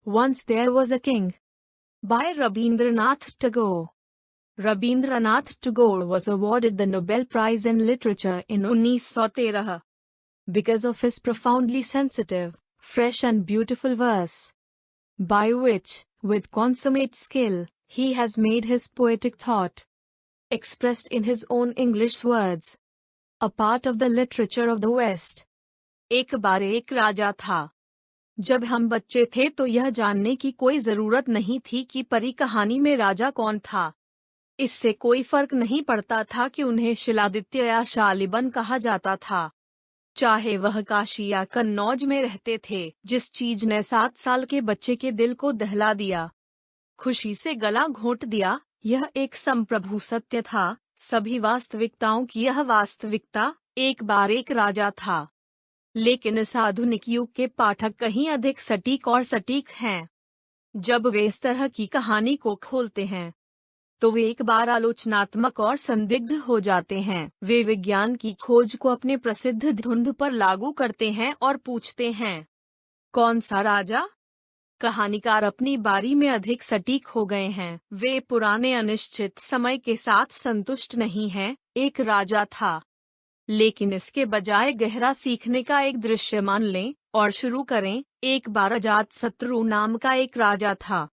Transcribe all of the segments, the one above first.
Once There Was a King by Rabindranath Tagore. Rabindranath Tagore was awarded the Nobel Prize in Literature in 1913 because of his profoundly sensitive, fresh and beautiful verse, by which, with consummate skill, he has made his poetic thought, expressed in his own English words, a part of the literature of the West. एक बार एक राजा था। जब हम बच्चे थे तो यह जानने की कोई जरूरत नहीं थी कि परी कहानी में राजा कौन था। इससे कोई फर्क नहीं पड़ता था कि उन्हें शिलादित्य या शालिबन कहा जाता था, चाहे वह काशी या कन्नौज में रहते थे। जिस चीज ने 7 साल के बच्चे के दिल को दहला दिया, खुशी से गला घोंट दिया, यह एक संप्रभु सत्य था। सभी वास्तविकताओं की यह वास्तविकता, एक बार एक राजा था। लेकिन इस आधुनिक युग के पाठक कहीं अधिक सटीक और सटीक हैं। जब वे इस तरह की कहानी को खोलते हैं तो वे एक बार आलोचनात्मक और संदिग्ध हो जाते हैं। वे विज्ञान की खोज को अपने प्रसिद्ध धुंध पर लागू करते हैं और पूछते हैं, कौन सा राजा? कहानीकार अपनी बारी में अधिक सटीक हो गए हैं। वे पुराने अनिश्चित समय के साथ संतुष्ट नहीं हैं। एक राजा था, लेकिन इसके बजाय गहरा सीखने का एक दृश्य मान लें और शुरू करें। एक बार अजातशत्रु नाम का एक राजा था।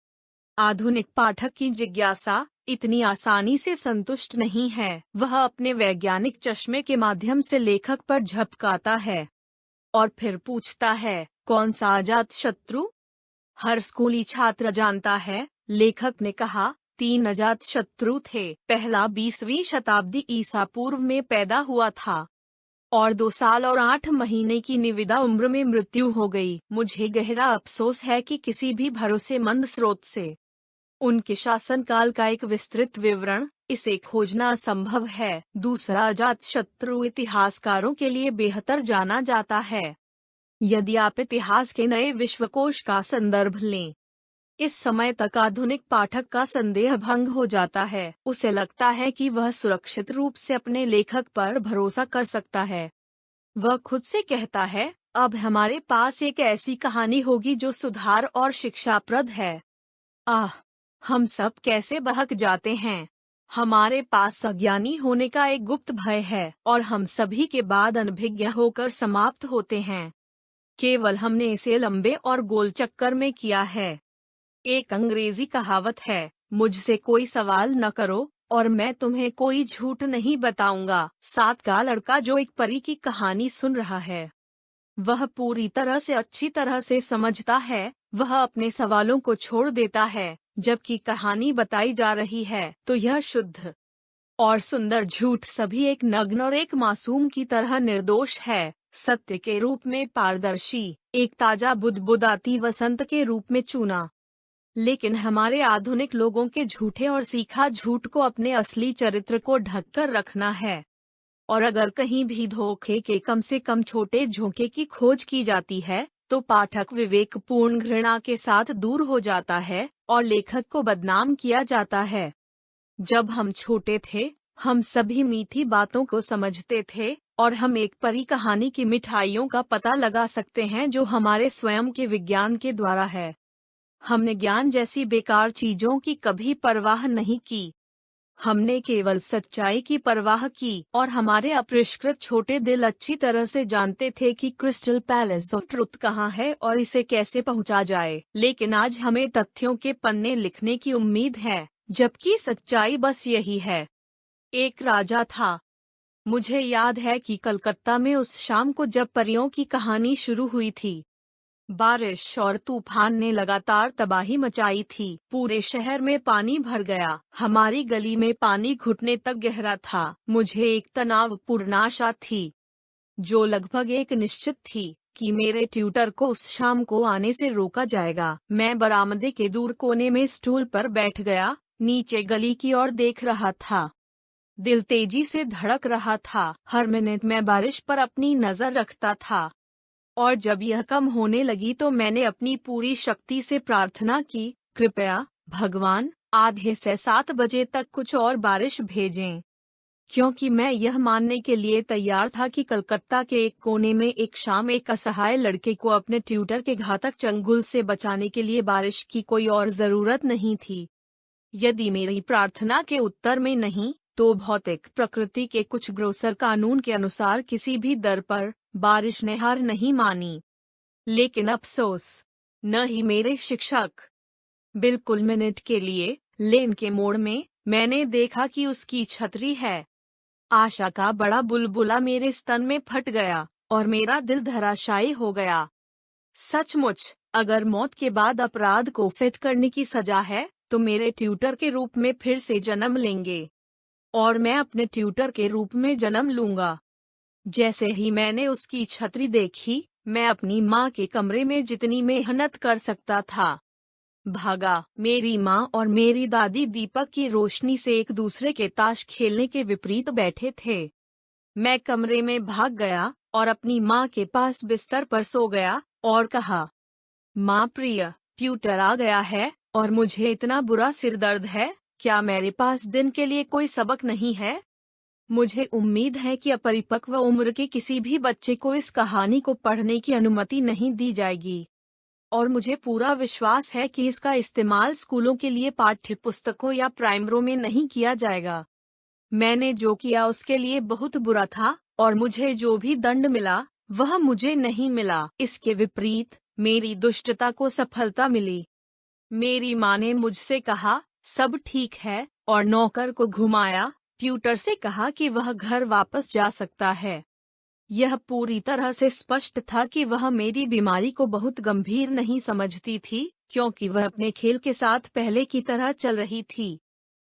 आधुनिक पाठक की जिज्ञासा इतनी आसानी से संतुष्ट नहीं है। वह अपने वैज्ञानिक चश्मे के माध्यम से लेखक पर झपकाता है और फिर पूछता है, कौन सा अजातशत्रु? हर स्कूली छात्र जानता है, लेखक ने कहा, 3 अजातशत्रु थे। पहला 20वीं शताब्दी ईसा पूर्व में पैदा हुआ था और 2 साल और 8 महीने की निविदा उम्र में मृत्यु हो गई। मुझे गहरा अफसोस है कि किसी भी भरोसेमंद स्रोत से उनके शासनकाल का एक विस्तृत विवरण, इसे खोजना असंभव है। दूसरा अजातशत्रु इतिहासकारों के लिए बेहतर जाना जाता है। यदि आप इतिहास के नए विश्वकोश का संदर्भ लें, इस समय तक आधुनिक पाठक का संदेह भंग हो जाता है। उसे लगता है कि वह सुरक्षित रूप से अपने लेखक पर भरोसा कर सकता है। वह खुद से कहता है, अब हमारे पास एक ऐसी कहानी होगी जो सुधार और शिक्षाप्रद है। आह, हम सब कैसे बहक जाते हैं। हमारे पास अज्ञानी होने का एक गुप्त भय है और हम सभी के बाद अनभिज्ञ होकर समाप्त होते हैं। केवल हमने इसे लंबे और गोल चक्कर में किया है। एक अंग्रेजी कहावत है, मुझसे कोई सवाल न करो और मैं तुम्हें कोई झूठ नहीं बताऊंगा। 7 का लड़का जो एक परी की कहानी सुन रहा है, वह पूरी तरह से अच्छी तरह से समझता है। वह अपने सवालों को छोड़ देता है। जबकि कहानी बताई जा रही है तो यह शुद्ध और सुंदर झूठ सभी एक नग्न और एक मासूम की तरह निर्दोष है, सत्य के रूप में पारदर्शी, एक ताजा बुदबुदाती वसंत के रूप में चूना। लेकिन हमारे आधुनिक लोगों के झूठे और सीखा झूठ को अपने असली चरित्र को ढककर रखना है। और अगर कहीं भी धोखे के कम से कम छोटे झोंके की खोज की जाती है तो पाठक विवेकपूर्ण घृणा के साथ दूर हो जाता है और लेखक को बदनाम किया जाता है। जब हम छोटे थे, हम सभी मीठी बातों को समझते थे और हम एक परी कहानी की मिठाइयों का पता लगा सकते हैं जो हमारे स्वयं के विज्ञान के द्वारा है। हमने ज्ञान जैसी बेकार चीजों की कभी परवाह नहीं की। हमने केवल सच्चाई की परवाह की और हमारे अपरिष्कृत छोटे दिल अच्छी तरह से जानते थे कि क्रिस्टल पैलेस ऑफ ट्रुथ कहाँ है और इसे कैसे पहुंचा जाए। लेकिन आज हमें तथ्यों के पन्ने लिखने की उम्मीद है, जबकि सच्चाई बस यही है। एक राजा था। मुझे याद है कि कलकत्ता में उस शाम को जब परियों की कहानी शुरू हुई थी, बारिश और तूफान ने लगातार तबाही मचाई थी। पूरे शहर में पानी भर गया। हमारी गली में पानी घुटने तक गहरा था। मुझे एक तनावपूर्ण आशा थी, जो लगभग एक निश्चित थी, कि मेरे ट्यूटर को उस शाम को आने से रोका जाएगा। मैं बरामदे के दूर कोने में स्टूल पर बैठ गया, नीचे गली की ओर देख रहा था। दिल तेजी से धड़क रहा था। हर मिनट में बारिश पर अपनी नजर रखता था और जब यह कम होने लगी तो मैंने अपनी पूरी शक्ति से प्रार्थना की, कृपया भगवान, आधे से 7 बजे तक कुछ और बारिश भेजें। क्योंकि मैं यह मानने के लिए तैयार था कि कलकत्ता के एक कोने में एक शाम एक असहाय लड़के को अपने ट्यूटर के घातक चंगुल से बचाने के लिए बारिश की कोई और जरूरत नहीं थी। यदि मेरी प्रार्थना के उत्तर में नहीं, तो भौतिक प्रकृति के कुछ ग्रोसर कानून के अनुसार किसी भी दर पर बारिश ने हार नहीं मानी। लेकिन अफसोस, न ही मेरे शिक्षक। बिल्कुल मिनट के लिए लेन के मोड़ में मैंने देखा कि उसकी छतरी है। आशा का बड़ा बुलबुला मेरे स्तन में फट गया और मेरा दिल धराशायी हो गया। सचमुच, अगर मौत के बाद अपराध को फिट करने की सजा है, तो मेरे ट्यूटर के रूप में फिर से जन्म लेंगे और मैं अपने ट्यूटर के रूप में जन्म लूंगा। जैसे ही मैंने उसकी छतरी देखी, मैं अपनी माँ के कमरे में जितनी मेहनत कर सकता था भागा। मेरी माँ और मेरी दादी दीपक की रोशनी से एक दूसरे के ताश खेलने के विपरीत बैठे थे। मैं कमरे में भाग गया और अपनी माँ के पास बिस्तर पर सो गया और कहा, माँ प्रिय, ट्यूटर आ गया है और मुझे इतना बुरा सिर दर्द है। क्या मेरे पास दिन के लिए कोई सबक नहीं है? मुझे उम्मीद है कि अपरिपक्व उम्र के किसी भी बच्चे को इस कहानी को पढ़ने की अनुमति नहीं दी जाएगी और मुझे पूरा विश्वास है कि इसका इस्तेमाल स्कूलों के लिए पाठ्य पुस्तकों या प्राइमरों में नहीं किया जाएगा। मैंने जो किया उसके लिए बहुत बुरा था और मुझे जो भी दंड मिला वह मुझे नहीं मिला। इसके विपरीत मेरी दुष्टता को सफलता मिली। मेरी माँ ने मुझसे कहा, सब ठीक है, और नौकर को घुमाया, ट्यूटर से कहा कि वह घर वापस जा सकता है। यह पूरी तरह से स्पष्ट था कि वह मेरी बीमारी को बहुत गंभीर नहीं समझती थी, क्योंकि वह अपने खेल के साथ पहले की तरह चल रही थी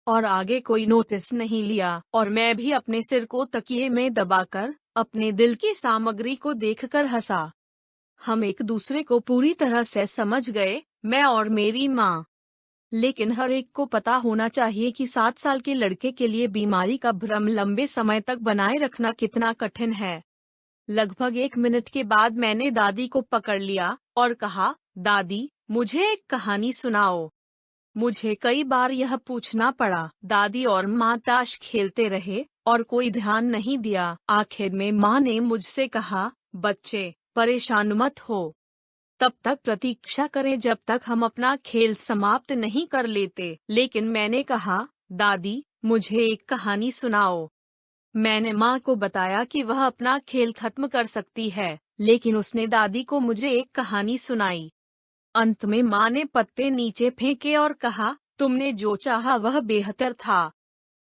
और आगे कोई नोटिस नहीं लिया। और मैं भी अपने सिर को तकिए में दबाकर अपने दिल की सामग्री को देखकर हंसा। हम एक दूसरे को पूरी तरह से समझ गए, मैं और मेरी माँ। लेकिन हर एक को पता होना चाहिए कि 7 साल के लड़के के लिए बीमारी का भ्रम लंबे समय तक बनाए रखना कितना कठिन है। लगभग 1 मिनट के बाद मैंने दादी को पकड़ लिया और कहा, दादी, मुझे एक कहानी सुनाओ। मुझे कई बार यह पूछना पड़ा। दादी और माँ ताश खेलते रहे और कोई ध्यान नहीं दिया। आखिर में माँ ने मुझसे कहा, बच्चे, परेशान मत हो, तब तक प्रतीक्षा करें जब तक हम अपना खेल समाप्त नहीं कर लेते। लेकिन मैंने कहा, दादी, मुझे एक कहानी सुनाओ। मैंने माँ को बताया कि वह अपना खेल खत्म कर सकती है, लेकिन उसने दादी को मुझे एक कहानी सुनाई। अंत में माँ ने पत्ते नीचे फेंके और कहा, तुमने जो चाहा वह बेहतर था।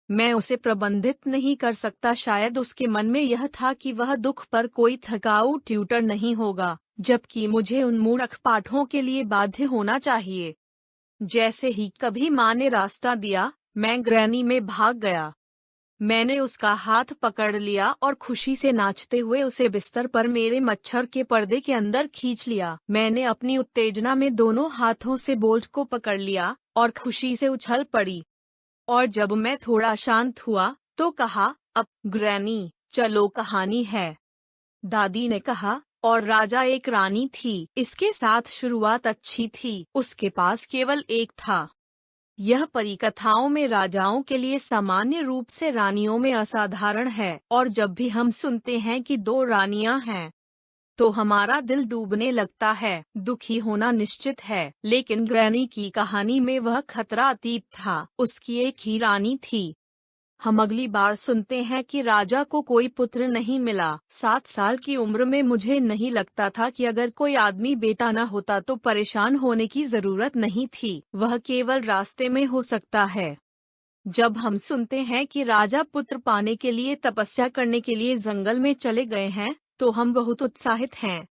मैं उसे प्रबंधित नहीं कर सकता। शायद उसके मन में यह था कि वह दुख पर कोई थकाऊ ट्यूटर नहीं होगा, जबकि मुझे उन मूर्ख पाठों के लिए बाध्य होना चाहिए। जैसे ही कभी माँ ने रास्ता दिया, मैं ग्रैनी में भाग गया। मैंने उसका हाथ पकड़ लिया और खुशी से नाचते हुए उसे बिस्तर पर मेरे मच्छर के पर्दे के अंदर खींच लिया। मैंने अपनी उत्तेजना में दोनों हाथों से बोल्ट को पकड़ लिया और खुशी से उछल पड़ी। और जब मैं थोड़ा शांत हुआ तो कहा, अब ग्रैनी, चलो कहानी है। दादी ने कहा, और राजा एक रानी थी। इसके साथ शुरुआत अच्छी थी। उसके पास केवल एक था। यह परिकथाओं में राजाओं के लिए सामान्य रूप से रानियों में असाधारण है, और जब भी हम सुनते हैं कि 2 रानियां हैं, तो हमारा दिल डूबने लगता है। दुखी होना निश्चित है, लेकिन ग्रैनी की कहानी में वह खतरा अतीत था। उसकी एक ही रानी थी। हम अगली बार सुनते हैं कि राजा को कोई पुत्र नहीं मिला। 7 साल की उम्र में मुझे नहीं लगता था कि अगर कोई आदमी बेटा न होता तो परेशान होने की जरूरत नहीं थी। वह केवल रास्ते में हो सकता है। जब हम सुनते हैं कि राजा पुत्र पाने के लिए तपस्या करने के लिए जंगल में चले गए हैं, तो हम बहुत उत्साहित हैं।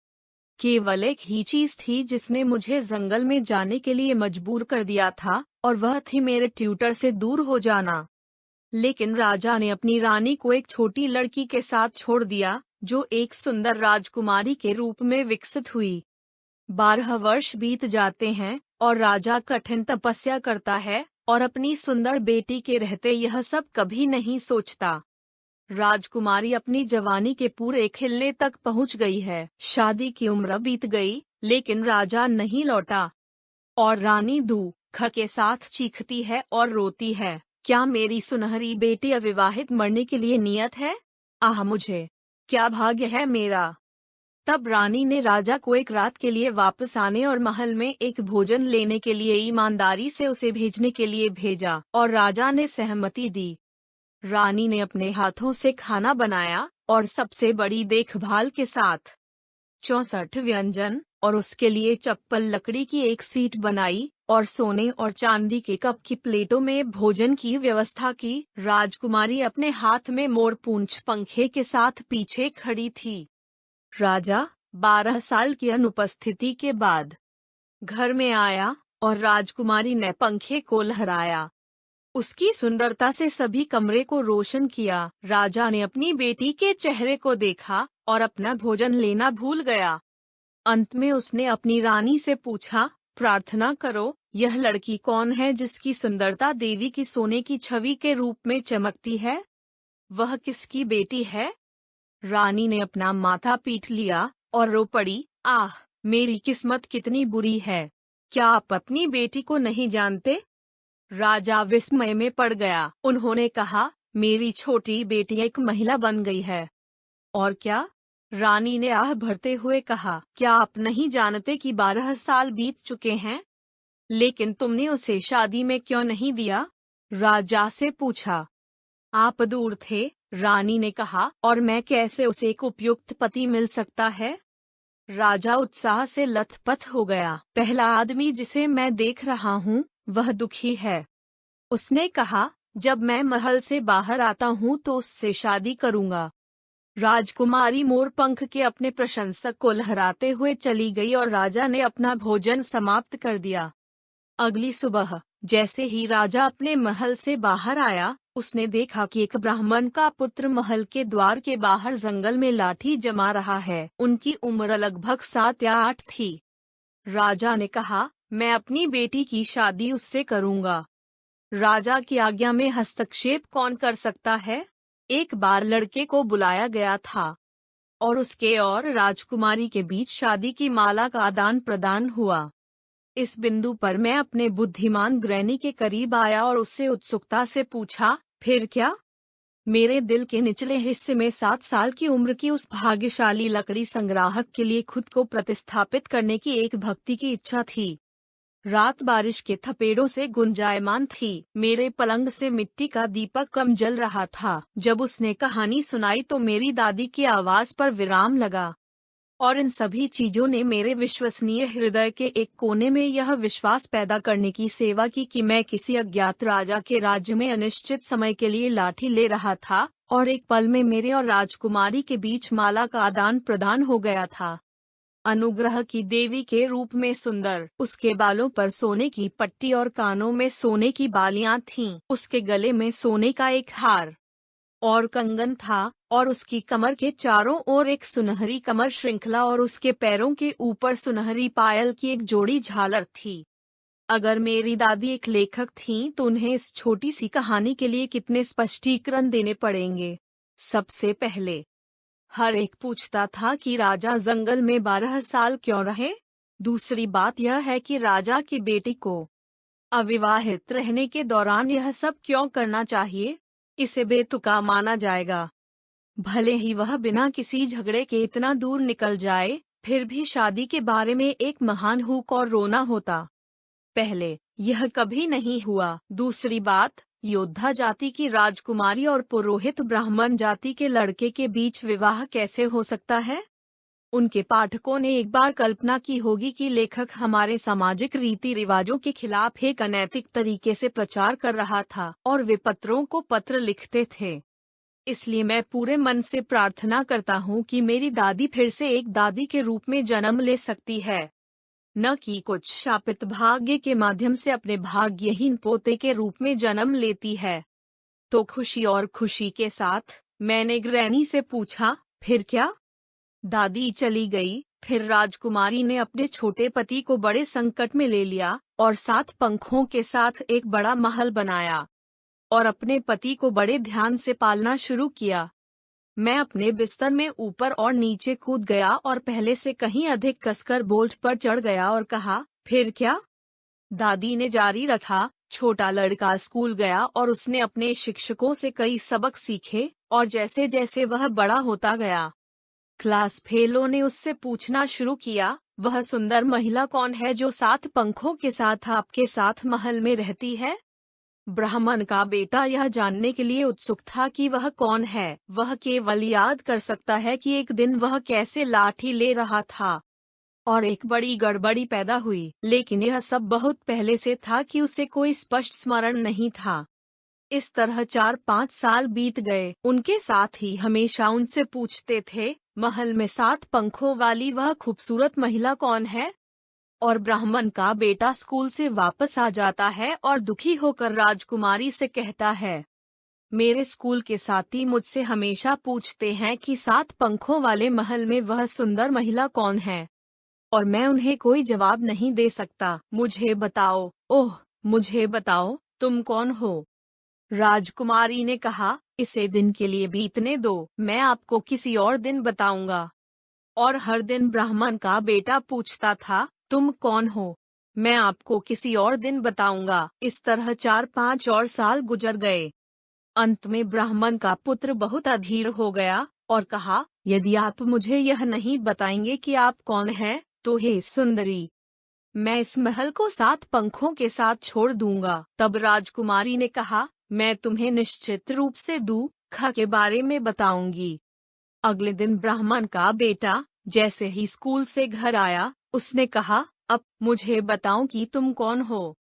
केवल एक ही चीज थी जिसने मुझे जंगल में जाने के लिए मजबूर कर दिया था, और वह थी मेरे ट्यूटर से दूर हो जाना। लेकिन राजा ने अपनी रानी को एक छोटी लड़की के साथ छोड़ दिया, जो एक सुंदर राजकुमारी के रूप में विकसित हुई। 12 वर्ष बीत जाते हैं और राजा कठिन तपस्या करता है और अपनी सुंदर बेटी के रहते यह सब कभी नहीं सोचता। राजकुमारी अपनी जवानी के पूरे खिलने तक पहुंच गई है। शादी की उम्र बीत गई, लेकिन राजा नहीं लौटा और रानी दुख के साथ चीखती है और रोती है। क्या मेरी सुनहरी बेटी अविवाहित मरने के लिए नियत है? आह मुझे, क्या भाग्य है मेरा। तब रानी ने राजा को एक रात के लिए वापस आने और महल में एक भोजन लेने के लिए ईमानदारी से उसे भेजने के लिए भेजा, और राजा ने सहमति दी। रानी ने अपने हाथों से खाना बनाया और सबसे बड़ी देखभाल के साथ 64 व्यंजन और उसके लिए चप्पल लकड़ी की एक सीट बनाई और सोने और चांदी के कप की प्लेटों में भोजन की व्यवस्था की। राजकुमारी अपने हाथ में मोर पूंछ पंखे के साथ पीछे खड़ी थी। राजा 12 साल की अनुपस्थिति के बाद घर में आया और राजकुमारी ने पंखे को लहराया। उसकी सुंदरता से सभी कमरे को रोशन किया। राजा ने अपनी बेटी के चेहरे को देखा और अपना भोजन लेना भूल गया। अंत में उसने अपनी रानी से पूछा, प्रार्थना करो, यह लड़की कौन है जिसकी सुंदरता देवी की सोने की छवि के रूप में चमकती है? वह किसकी बेटी है? रानी ने अपना माथा पीट लिया और रो पड़ी, आह मेरी किस्मत कितनी बुरी है। क्या आप अपनी बेटी को नहीं जानते? राजा विस्मय में पड़ गया। उन्होंने कहा, मेरी छोटी बेटी एक महिला बन गई है। और क्या? रानी ने आह भरते हुए कहा, क्या आप नहीं जानते कि 12 साल बीत चुके हैं? लेकिन तुमने उसे शादी में क्यों नहीं दिया? राजा से पूछा। आप दूर थे, रानी ने कहा, और मैं कैसे उसे एक उपयुक्त पति मिल सकता है? राजा उत्साह से लथपथ हो गया। पहला आदमी जिसे मैं देख रहा हूँ वह दुखी है। उसने कहा, जब मैं महल से बाहर आता हूँ तो उससे शादी करूँगा। राजकुमारी मोरपंख के अपने प्रशंसक को लहराते हुए चली गई और राजा ने अपना भोजन समाप्त कर दिया। अगली सुबह जैसे ही राजा अपने महल से बाहर आया, उसने देखा कि एक ब्राह्मण का पुत्र महल के द्वार के बाहर जंगल में लाठी जमा रहा है। उनकी उम्र लगभग 7 या 8 थी। राजा ने कहा, मैं अपनी बेटी की शादी उससे करूँगा। राजा की आज्ञा में हस्तक्षेप कौन कर सकता है? एक बार लड़के को बुलाया गया था और उसके और राजकुमारी के बीच शादी की माला का आदान प्रदान हुआ। इस बिंदु पर मैं अपने बुद्धिमान ग्रैनी के करीब आया और उससे उत्सुकता से पूछा, फिर क्या? मेरे दिल के निचले हिस्से में 7 साल की उम्र की उस भाग्यशाली लकड़ी संग्राहक के लिए खुद को प्रतिस्थापित करने की एक भक्ति की इच्छा थी। रात बारिश के थपेड़ों से गुंजायमान थी। मेरे पलंग से मिट्टी का दीपक कम जल रहा था। जब उसने कहानी सुनाई तो मेरी दादी की आवाज पर विराम लगा। और इन सभी चीजों ने मेरे विश्वसनीय हृदय के एक कोने में यह विश्वास पैदा करने की सेवा की कि मैं किसी अज्ञात राजा के राज्य में अनिश्चित समय के लिए लाठी ले रहा था, और एक पल में मेरे और राजकुमारी के बीच माला का आदान प्रदान हो गया था। अनुग्रह की देवी के रूप में सुंदर, उसके बालों पर सोने की पट्टी और कानों में सोने की बालियां थीं। उसके गले में सोने का एक हार और कंगन था, और उसकी कमर के चारों ओर एक सुनहरी कमर श्रृंखला और उसके पैरों के ऊपर सुनहरी पायल की एक जोड़ी झालर थी। अगर मेरी दादी एक लेखक थीं तो उन्हें इस छोटी सी कहानी के लिए कितने स्पष्टीकरण देने पड़ेंगे। सबसे पहले, हर एक पूछता था कि राजा जंगल में 12 साल क्यों रहे। दूसरी बात यह है कि राजा की बेटी को अविवाहित रहने के दौरान यह सब क्यों करना चाहिए। इसे बेतुका माना जाएगा। भले ही वह बिना किसी झगड़े के इतना दूर निकल जाए, फिर भी शादी के बारे में एक महान हुक और रोना होता। पहले, यह कभी नहीं हुआ। दूसरी बात, योद्धा जाति की राजकुमारी और पुरोहित ब्राह्मण जाति के लड़के के बीच विवाह कैसे हो सकता है? उनके पाठकों ने एक बार कल्पना की होगी कि लेखक हमारे सामाजिक रीति रिवाजों के खिलाफ एक अनैतिक तरीके से प्रचार कर रहा था, और वे पत्रों को पत्र लिखते थे। इसलिए मैं पूरे मन से प्रार्थना करता हूँ कि मेरी दादी फिर से एक दादी के रूप में जन्म ले सकती है, न कि कुछ शापित भाग्य के माध्यम से अपने भाग्यहीन पोते के रूप में जन्म लेती है। तो खुशी और खुशी के साथ मैंने ग्रैनी से पूछा, फिर क्या? दादी चली गई। फिर राजकुमारी ने अपने छोटे पति को बड़े संकट में ले लिया और 7 पंखों के साथ एक बड़ा महल बनाया और अपने पति को बड़े ध्यान से पालना शुरू किया। मैं अपने बिस्तर में ऊपर और नीचे कूद गया और पहले से कहीं अधिक कसकर बोझ पर चढ़ गया और कहा, फिर क्या? दादी ने जारी रखा, छोटा लड़का स्कूल गया और उसने अपने शिक्षकों से कई सबक सीखे, और जैसे जैसे वह बड़ा होता गया, क्लास फेलों ने उससे पूछना शुरू किया, वह सुंदर महिला कौन है जो 7 पंखों के साथ आपके साथ महल में रहती है? ब्राह्मण का बेटा यह जानने के लिए उत्सुक था कि वह कौन है। वह केवल याद कर सकता है कि एक दिन वह कैसे लाठी ले रहा था और एक बड़ी गड़बड़ी पैदा हुई, लेकिन यह सब बहुत पहले से था कि उसे कोई स्पष्ट स्मरण नहीं था। इस तरह 4-5 साल बीत गए। उनके साथ ही हमेशा उनसे पूछते थे, महल में 7 पंखों वाली वह खूबसूरत महिला कौन है? और ब्राह्मण का बेटा स्कूल से वापस आ जाता है और दुखी होकर राजकुमारी से कहता है, मेरे स्कूल के साथी मुझसे हमेशा पूछते हैं कि 7 पंखों वाले महल में वह सुंदर महिला कौन है, और मैं उन्हें कोई जवाब नहीं दे सकता। मुझे बताओ, ओह, मुझे बताओ, तुम कौन हो? राजकुमारी ने कहा, इसे दिन के लिए बीतने दो, मैं आपको किसी और दिन बताऊंगा। और हर दिन ब्राह्मण का बेटा पूछता था, तुम कौन हो? मैं आपको किसी और दिन बताऊंगा। इस तरह 4-5 और साल गुजर गए। अंत में ब्राह्मण का पुत्र बहुत अधीर हो गया और कहा, यदि आप मुझे यह नहीं बताएंगे कि आप कौन हैं, तो हे सुंदरी, मैं इस महल को 7 पंखों के साथ छोड़ दूंगा। तब राजकुमारी ने कहा, मैं तुम्हें निश्चित रूप से दुख के बारे में बताऊंगी। अगले दिन ब्राह्मण का बेटा जैसे ही स्कूल से घर आया, उसने कहा, अब मुझे बताओ कि तुम कौन हो?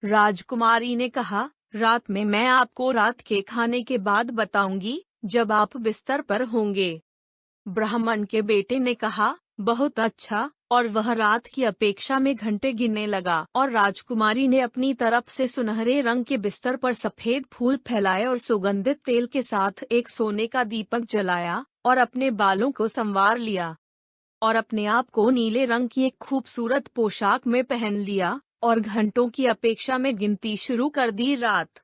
राजकुमारी ने कहा, रात में मैं आपको रात के खाने के बाद बताऊंगी, जब आप बिस्तर पर होंगे। ब्राह्मण के बेटे ने कहा, बहुत अच्छा, और वह रात की अपेक्षा में घंटे गिनने लगा। और राजकुमारी ने अपनी तरफ से सुनहरे रंग के बिस्तर पर सफेद फूल फैलाए और सुगंधित तेल के साथ एक सोने का दीपक जलाया और अपने बालों को संवार लिया और अपने आप को नीले रंग की एक खूबसूरत पोशाक में पहन लिया और घंटों की अपेक्षा में गिनती शुरू कर दी। रात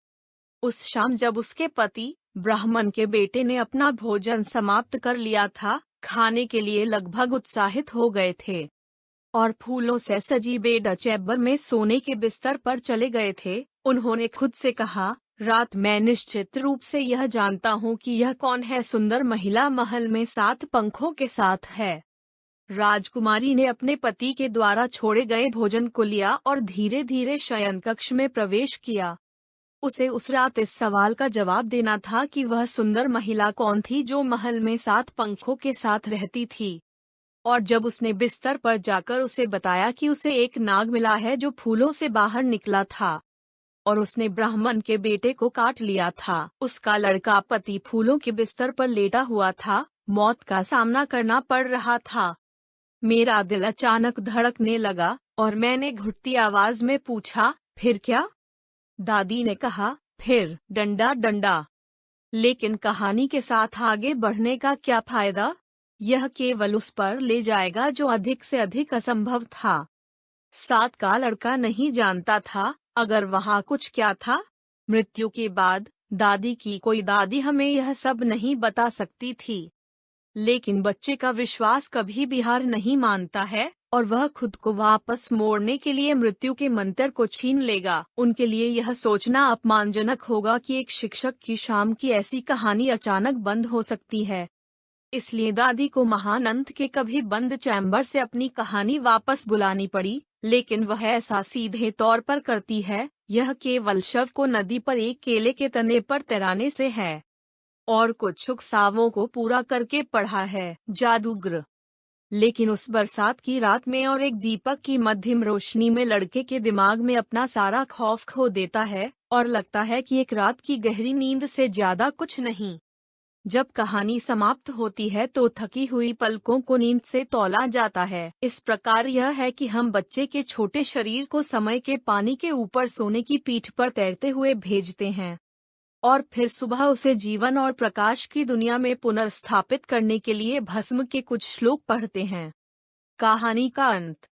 उस शाम जब उसके पति ब्राह्मण के बेटे ने अपना भोजन समाप्त कर लिया था, खाने के लिए लगभग उत्साहित हो गए थे और फूलों से सजी बेड चैम्बर में सोने के बिस्तर पर चले गए थे, उन्होंने खुद से कहा, रात मैं निश्चित रूप से यह जानता हूँ कि यह कौन है सुंदर महिला महल में 7 पंखों के साथ है। राजकुमारी ने अपने पति के द्वारा छोड़े गए भोजन को लिया और धीरे धीरे शयन कक्ष में प्रवेश किया। उसे उस रात इस सवाल का जवाब देना था कि वह सुंदर महिला कौन थी जो महल में 7 पंखों के साथ रहती थी। और जब उसने बिस्तर पर जाकर उसे बताया कि उसे एक नाग मिला है जो फूलों से बाहर निकला था और उसने ब्राह्मण के बेटे को काट लिया था, उसका लड़का पति फूलों के बिस्तर पर लेटा हुआ था, मौत का सामना करना पड़ रहा था। मेरा दिल अचानक धड़कने लगा और मैंने घुटती आवाज में पूछा, फिर क्या? दादी ने कहा, फिर डंडा डंडा। लेकिन कहानी के साथ आगे बढ़ने का क्या फायदा? यह केवल उस पर ले जाएगा जो अधिक से अधिक असंभव था। 7 का लड़का नहीं जानता था अगर वहाँ कुछ क्या था। मृत्यु के बाद दादी की कोई दादी हमें यह सब नहीं बता सकती थी, लेकिन बच्चे का विश्वास कभी भी हार नहीं मानता है और वह खुद को वापस मोड़ने के लिए मृत्यु के मंत्र को छीन लेगा। उनके लिए यह सोचना अपमानजनक होगा कि एक शिक्षक की शाम की ऐसी कहानी अचानक बंद हो सकती है। इसलिए दादी को महानंद के कभी बंद चैम्बर से अपनी कहानी वापस बुलानी पड़ी, लेकिन वह ऐसा सीधे तौर पर करती है, यह केवल शव को नदी पर एक केले के तने पर तैराने से है। और कुछ उकसावों को पूरा करके पढ़ा है जादूगर। लेकिन उस बरसात की रात में और एक दीपक की मध्यम रोशनी में लड़के के दिमाग में अपना सारा खौफ खो देता है और लगता है कि एक रात की गहरी नींद से ज्यादा कुछ नहीं। जब कहानी समाप्त होती है तो थकी हुई पलकों को नींद से तौला जाता है। इस प्रकार यह है कि हम बच्चे के छोटे शरीर को समय के पानी के ऊपर सोने की पीठ पर तैरते हुए भेजते हैं और फिर सुबह उसे जीवन और प्रकाश की दुनिया में पुनर्स्थापित करने के लिए भस्म के कुछ श्लोक पढ़ते हैं। कहानी का अंत।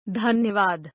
धन्यवाद।